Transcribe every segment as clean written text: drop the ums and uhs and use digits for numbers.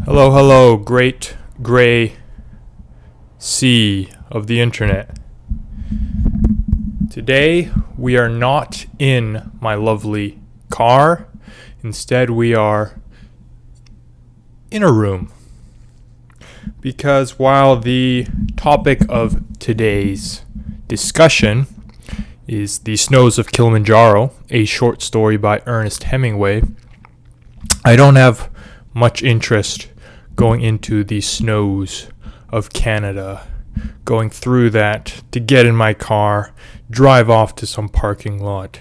Hello, hello, great gray sea of the internet. Today, we are not in my lovely car. Instead, we are in a room. Because while the topic of today's discussion is The Snows of Kilimanjaro, a short story by Ernest Hemingway, I don't have much interest going into the snows of Canada, going through that to get in my car, drive off to some parking lot,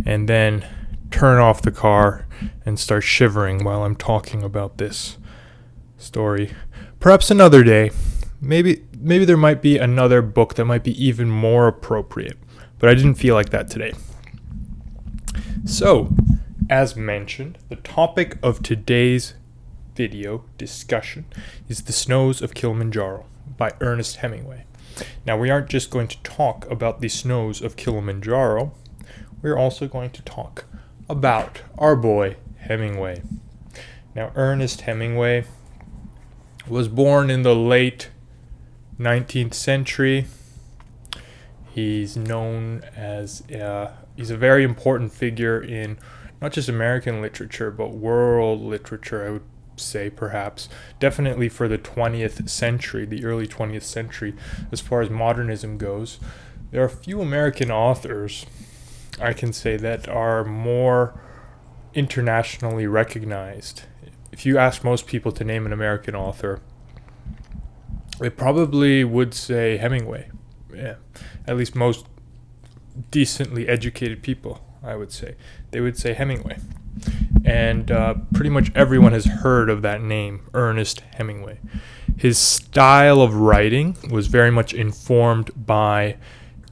and then turn off the car and start shivering while I'm talking about this story. Perhaps another day. Maybe there might be another book that might be even more appropriate, but I didn't feel like that today. So, as mentioned, the topic of today's video discussion is The Snows of Kilimanjaro by Ernest Hemingway. Now, we aren't just going to talk about the snows of Kilimanjaro, we're also going to talk about our boy Hemingway. Now, Ernest Hemingway was born in the late 19th century. He's known as he's a very important figure in not just American literature, but world literature, I would say, perhaps. Definitely for the 20th century, the early 20th century, as far as modernism goes. There are few American authors, I can say, that are more internationally recognized. If you ask most people to name an American author, they probably would say Hemingway. Yeah, at least most decently educated people, I would say. They would say Hemingway. And pretty much everyone has heard of that name, Ernest Hemingway. His style of writing was very much informed by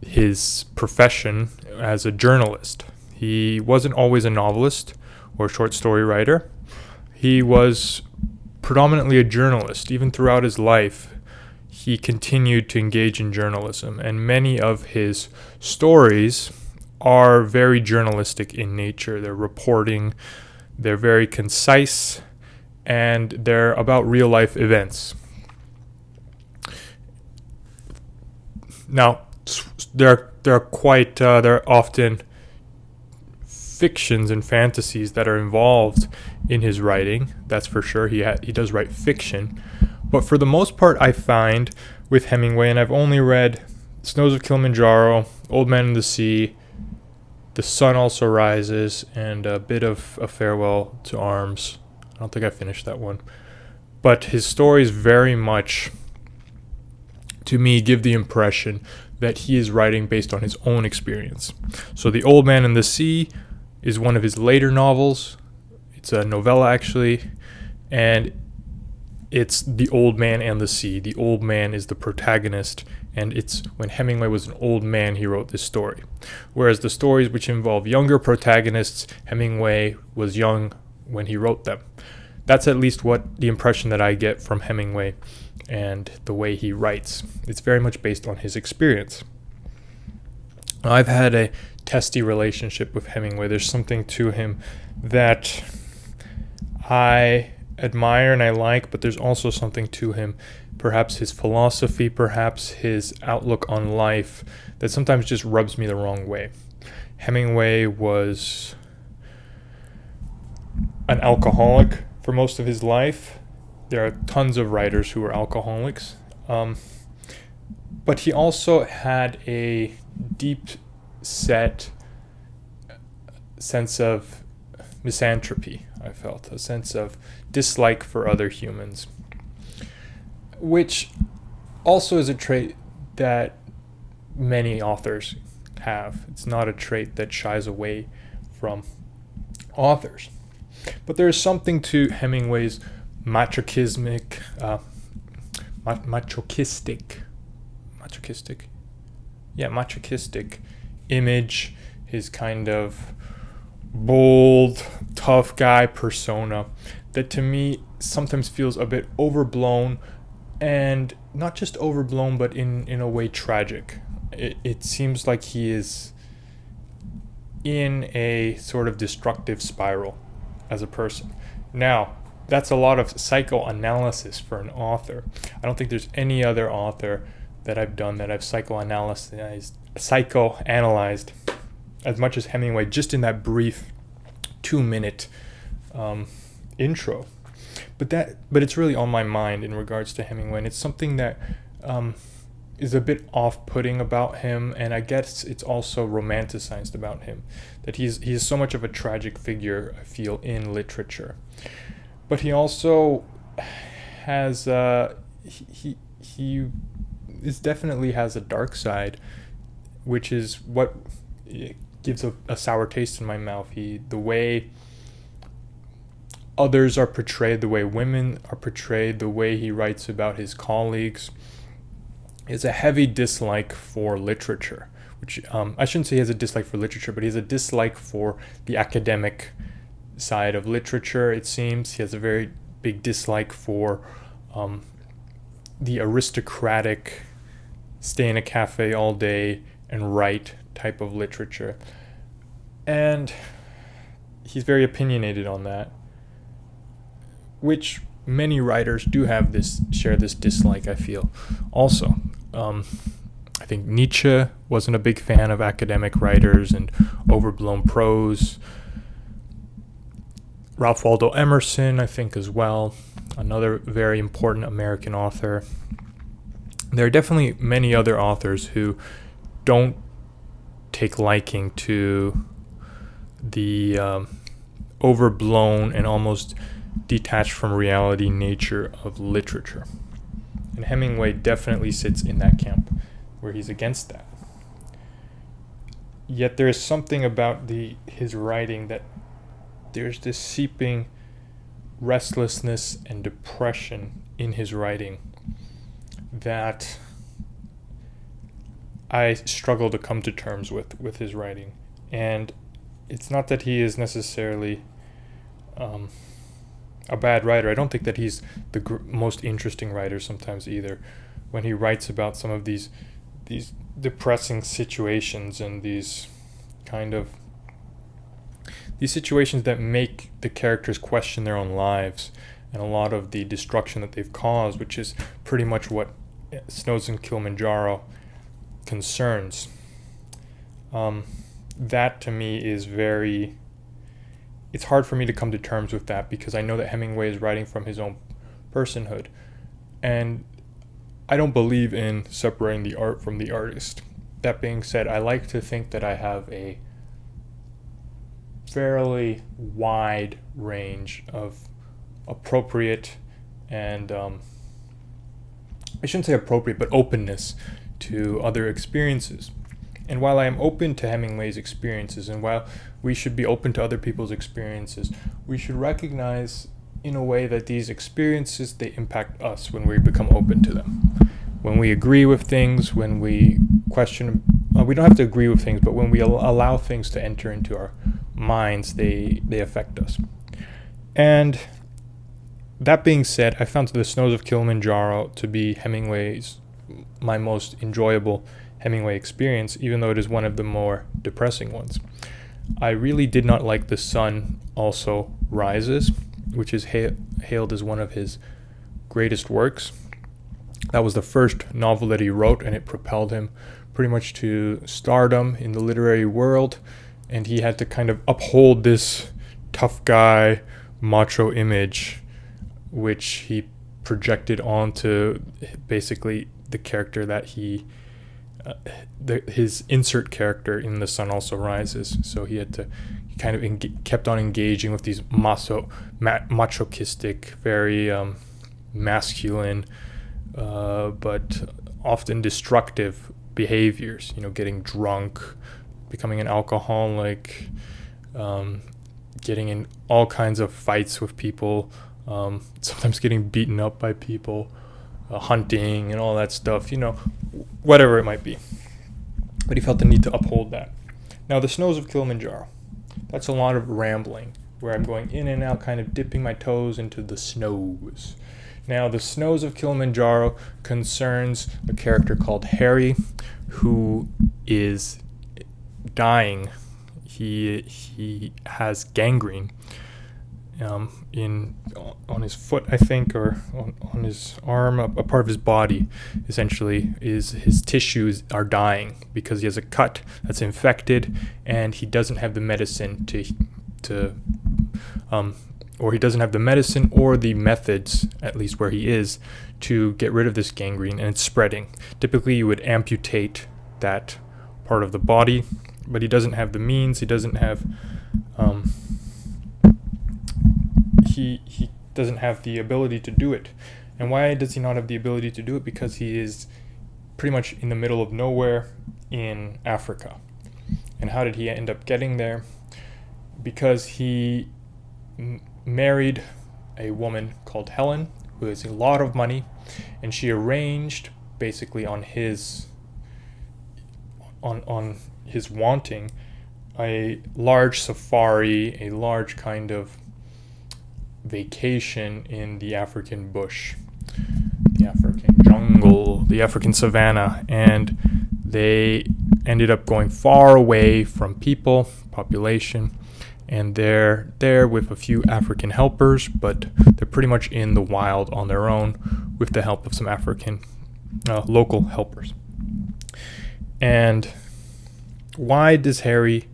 his profession as a journalist. He wasn't always a novelist or short story writer. He was predominantly a journalist. Even throughout his life, he continued to engage in journalism, and many of his stories are very journalistic in nature. They're reporting, they're very concise, and they're about real life events. Now, they're often fictions and fantasies that are involved in his writing. That's for sure. He does write fiction, but for the most part, I find with Hemingway, and I've only read Snows of Kilimanjaro, Old Man in the Sea, The Sun Also Rises, and a bit of A Farewell to Arms. I don't think I finished that one. But his stories very much, to me, give the impression that he is writing based on his own experience. So The Old Man in the Sea is one of his later novels. It's a novella, actually, and it's The Old Man and the Sea. The old man is the protagonist, and it's when Hemingway was an old man he wrote this story. Whereas the stories which involve younger protagonists, Hemingway was young when he wrote them. That's at least what the impression that I get from Hemingway and the way he writes. It's very much based on his experience. I've had a testy relationship with Hemingway. There's something to him that I admire and I like, but there's also something to him, perhaps his philosophy, perhaps his outlook on life, that sometimes just rubs me the wrong way. Hemingway was an alcoholic for most of his life. There are tons of writers who are alcoholics, but he also had a deep set sense of misanthropy. I felt a sense of dislike for other humans, which also is a trait that many authors have. It's not a trait that shies away from authors. But there is something to Hemingway's masochistic image, his kind of bold, tough guy persona that to me sometimes feels a bit overblown, and not just overblown, but in a way tragic. It seems like he is in a sort of destructive spiral as a person. Now, that's a lot of psychoanalysis for an author. I don't think there's any other author that I've done that I've psychoanalyzed as much as Hemingway, just in that brief 2-minute intro. But it's really on my mind in regards to Hemingway, and it's something that is a bit off-putting about him, and I guess it's also romanticized about him, that he's so much of a tragic figure, I feel, in literature. But he also has he definitely has a dark side, which is what gives a sour taste in my mouth. The way others are portrayed, the way women are portrayed, the way he writes about his colleagues, is a heavy dislike for literature. Which I shouldn't say he has a dislike for literature, but he has a dislike for the academic side of literature. It seems he has a very big dislike for the aristocratic, stay in a cafe all day and write type of literature, and he's very opinionated on that, which many writers do share this dislike, I feel. Also, I think Nietzsche wasn't a big fan of academic writers and overblown prose. Ralph Waldo Emerson, I think, as well, another very important American author. There are definitely many other authors who don't take liking to the overblown and almost detached from reality nature of literature. And Hemingway definitely sits in that camp where he's against that. Yet there is something about his writing that there's this seeping restlessness and depression in his writing that I struggle to come to terms with his writing. And it's not that he is necessarily a bad writer. I don't think that he's the most interesting writer sometimes either. When he writes about some of these depressing situations and these situations that make the characters question their own lives and a lot of the destruction that they've caused, which is pretty much what Snows of Kilimanjaro concerns. That to me is it's hard for me to come to terms with that, because I know that Hemingway is writing from his own personhood, and I don't believe in separating the art from the artist. That being said, I like to think that I have a fairly wide range of appropriate and I shouldn't say appropriate, but openness to other experiences. And while I am open to Hemingway's experiences, and while we should be open to other people's experiences, we should recognize in a way that these experiences, they impact us when we become open to them. When we agree with things, when we question, we don't have to agree with things, but when we allow things to enter into our minds, they affect us. And that being said, I found The Snows of Kilimanjaro to be my most enjoyable Hemingway experience, even though it is one of the more depressing ones. I really did not like The Sun Also Rises, which is hailed as one of his greatest works. That was the first novel that he wrote, and it propelled him pretty much to stardom in the literary world, and he had to kind of uphold this tough guy, macho image, which he projected onto basically the character that his insert character in The Sun Also Rises. So he kind of kept on engaging with these machistic, very masculine, but often destructive behaviors. Getting drunk, becoming an alcoholic, getting in all kinds of fights with people, sometimes getting beaten up by people, hunting and all that stuff, whatever it might be. But he felt the need to uphold that. Now, The Snows of Kilimanjaro, that's a lot of rambling, where I'm going in and out, kind of dipping my toes into the snows. Now, The Snows of Kilimanjaro concerns a character called Harry, who is dying. He has gangrene, on his foot, I think, or on his arm, a part of his body, essentially, is his tissues are dying because he has a cut that's infected, and he doesn't have the medicine or he doesn't have the medicine or the methods, at least where he is, to get rid of this gangrene, and it's spreading. Typically, you would amputate that part of the body, but he doesn't have the means. He doesn't have he doesn't have the ability to do it. And why does he not have the ability to do it? Because he is pretty much in the middle of nowhere in Africa. And how did he end up getting there? Because he married a woman called Helen, who has a lot of money, and she arranged basically on his wanting a large safari, a large kind of vacation in the African bush, the African jungle, the African savanna, and they ended up going far away from population, and they're there with a few African helpers, but they're pretty much in the wild on their own with the help of some African local helpers. And why does Harry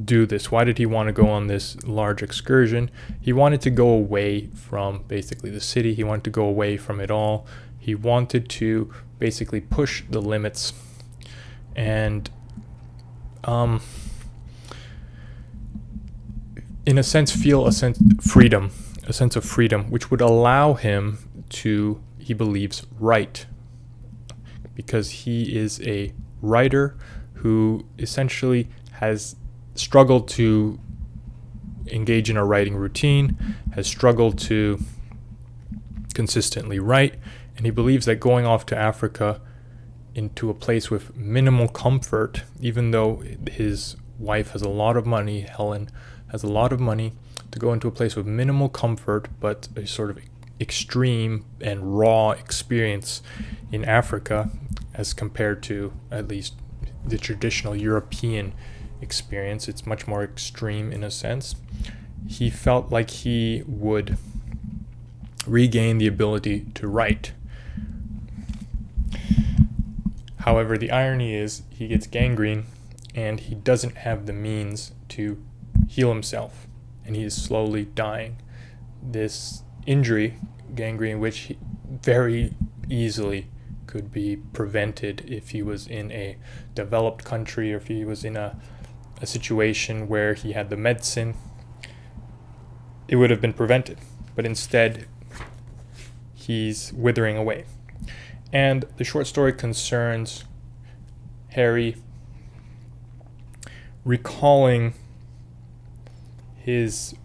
do this? Why did he want to go on this large excursion? He wanted to go away from basically the city. He wanted to go away from it all. He wanted to basically push the limits and in a sense feel a sense of freedom, which would allow him to, he believes, write, because he is a writer who essentially has struggled to engage in a writing routine, has struggled to consistently write, and he believes that going off to Africa into a place with minimal comfort, even though his wife has a lot of money, Helen has a lot of money, to go into a place with minimal comfort but a sort of extreme and raw experience in Africa as compared to at least the traditional European experience. It's much more extreme in a sense. He felt like he would regain the ability to write. However, the irony is he gets gangrene and he doesn't have the means to heal himself, and he is slowly dying. This injury, gangrene, which very easily could be prevented if he was in a developed country or if he was in a situation where he had the medicine, it would have been prevented. But instead, he's withering away. And the short story concerns Harry recalling his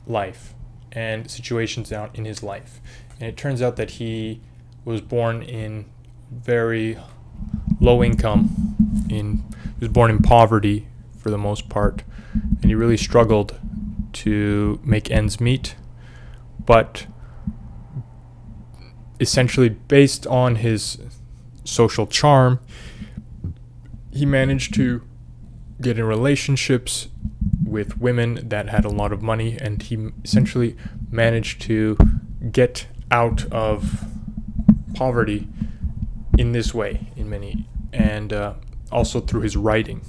life and situations out in his life. And it turns out that he was born in very low income, he was born in poverty for the most part, and he really struggled to make ends meet, but essentially based on his social charm, he managed to get in relationships with women that had a lot of money, and he essentially managed to get out of poverty in this way, and also through his writing.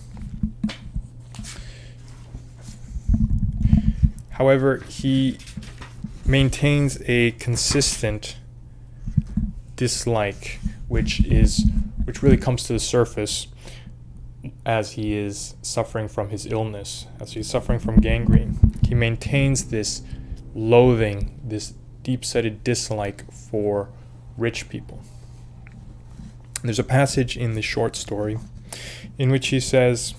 However, he maintains a consistent dislike, which really comes to the surface as he is suffering from his illness, as he's suffering from gangrene. He maintains this loathing, this deep-seated dislike for rich people. There's a passage in the short story in which he says,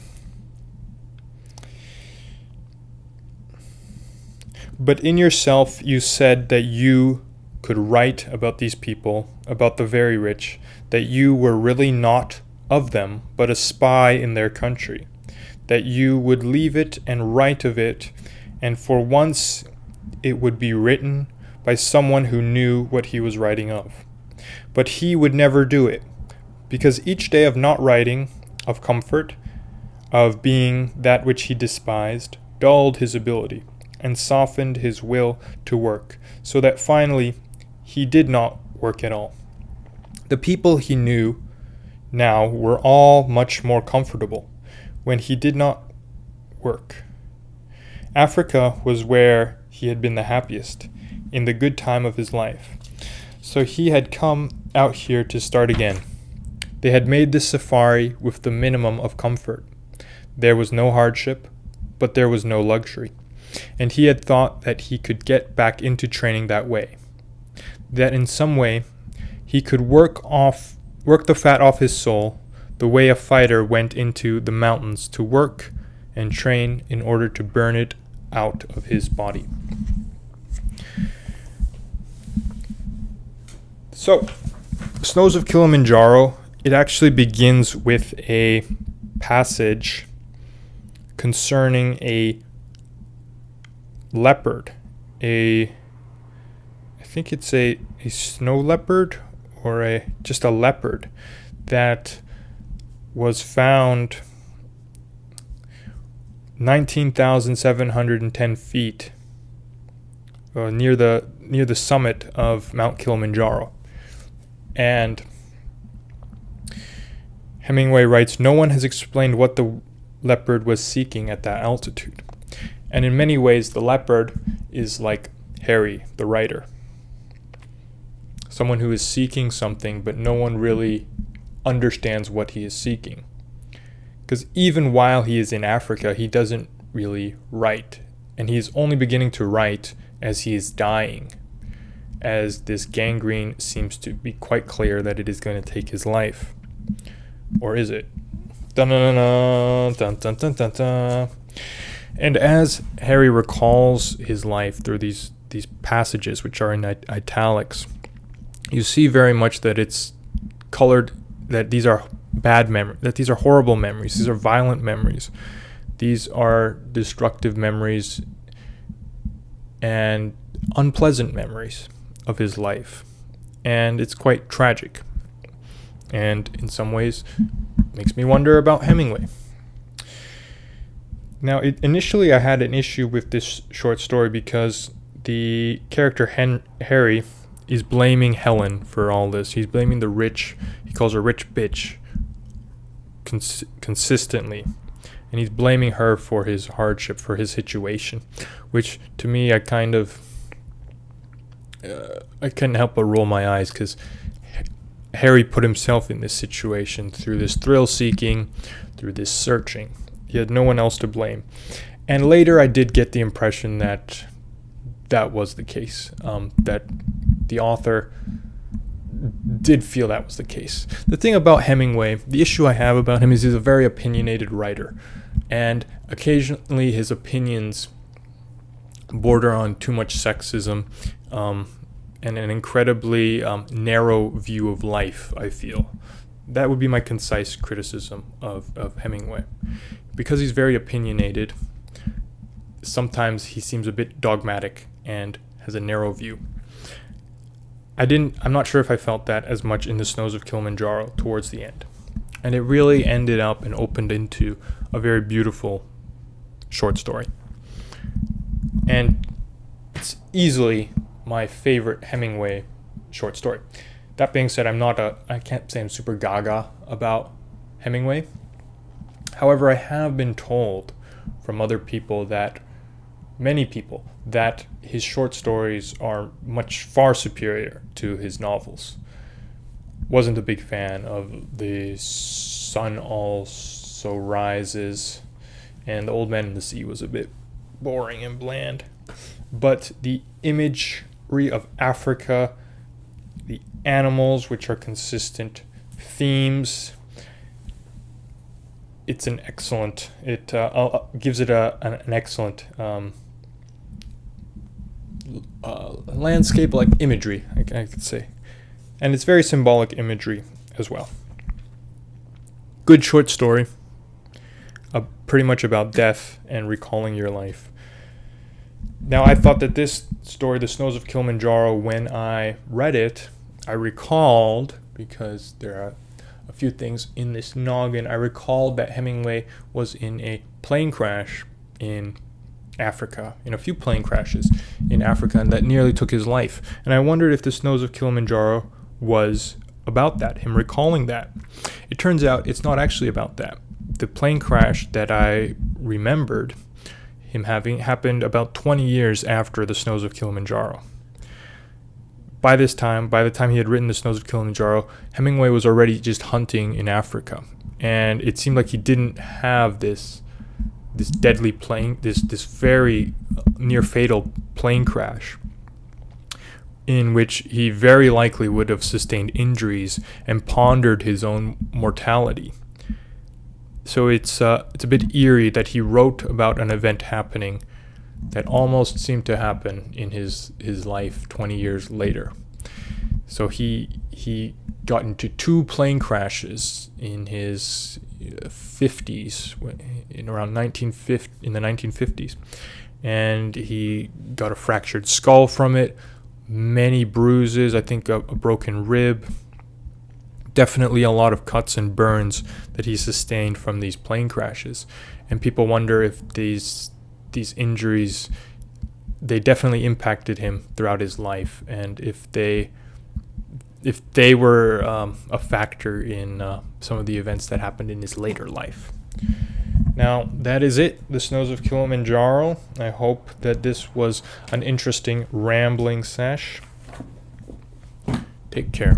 "But in yourself you said that you could write about these people, about the very rich, that you were really not of them, but a spy in their country, that you would leave it and write of it, and for once it would be written by someone who knew what he was writing of. But he would never do it, because each day of not writing, of comfort, of being that which he despised, dulled his ability. and softened his will to work, so that finally he did not work at all. The people he knew now were all much more comfortable when he did not work. Africa was where he had been the happiest, in the good time of his life. So he had come out here to start again. They had made this safari with the minimum of comfort. There was no hardship, but there was no luxury. And he had thought that he could get back into training that way. That in some way he could work the fat off his soul, the way a fighter went into the mountains to work and train in order to burn it out of his body. So, Snows of Kilimanjaro, it actually begins with a passage concerning a leopard, I think it's a snow leopard or just a leopard that was found 19,710 feet near the summit of Mount Kilimanjaro. And Hemingway writes, "No one has explained what the leopard was seeking at that altitude." And in many ways, the leopard is like Harry, the writer. Someone who is seeking something, but no one really understands what he is seeking. Because even while he is in Africa, he doesn't really write. And he is only beginning to write as he is dying, as this gangrene seems to be quite clear that it is going to take his life. Or is it? Dun dun dun dun dun dun dun dun. And as Harry recalls his life through these passages, which are in italics, you see very much that it's colored, that these are bad memories, that these are horrible memories, these are violent memories, these are destructive memories and unpleasant memories of his life. And it's quite tragic. And in some ways, makes me wonder about Hemingway. Now, initially I had an issue with this short story because the character Harry is blaming Helen for all this. He's blaming the rich, he calls her rich bitch consistently. And he's blaming her for his hardship, for his situation, which to me I couldn't help but roll my eyes, because Harry put himself in this situation through this thrill seeking, through this searching. He had no one else to blame. And later I did get the impression that that was the case, that the author did feel that was the case. The thing about Hemingway, the issue I have about him is he's a very opinionated writer, and occasionally his opinions border on too much sexism and an incredibly narrow view of life, I feel. That would be my concise criticism of Hemingway. Because he's very opinionated, sometimes he seems a bit dogmatic and has a narrow view. I'm not sure if I felt that as much in the Snows of Kilimanjaro towards the end. And it really ended up and opened into a very beautiful short story. And it's easily my favorite Hemingway short story. That being said, I can't say I'm super gaga about Hemingway. However, I have been told from many people, that his short stories are far superior to his novels. Wasn't a big fan of The Sun Also Rises, and The Old Man and the Sea was a bit boring and bland. But the imagery of Africa, the animals, which are consistent themes, it's an excellent, it gives it an excellent landscape like imagery, I could say. And it's very symbolic imagery as well. Good short story, pretty much about death and recalling your life. Now, I thought that this story, The Snows of Kilimanjaro, when I read it, I recalled, because there are a few things in this noggin, I recalled that Hemingway was in a plane crash in Africa, in a few plane crashes in Africa, and that nearly took his life. And I wondered if the Snows of Kilimanjaro was about that, him recalling that. It turns out it's not actually about that. The plane crash that I remembered him having happened about 20 years after the Snows of Kilimanjaro. By the time he had written the Snows of Kilimanjaro, Hemingway was already just hunting in Africa. And it seemed like he didn't have this deadly plane, this very near fatal plane crash, in which he very likely would have sustained injuries and pondered his own mortality. So it's a bit eerie that he wrote about an event happening that almost seemed to happen in his life 20 years later. So he got into 2 plane crashes in his 50s, in the 1950s, and he got a fractured skull from it, many bruises, I think a broken rib, definitely a lot of cuts and burns that he sustained from these plane crashes. And people wonder if these injuries, they definitely impacted him throughout his life, and if they were a factor in some of the events that happened in his later life. Now, that is it, the Snows of Kilimanjaro. I hope that this was an interesting rambling sesh. Take care.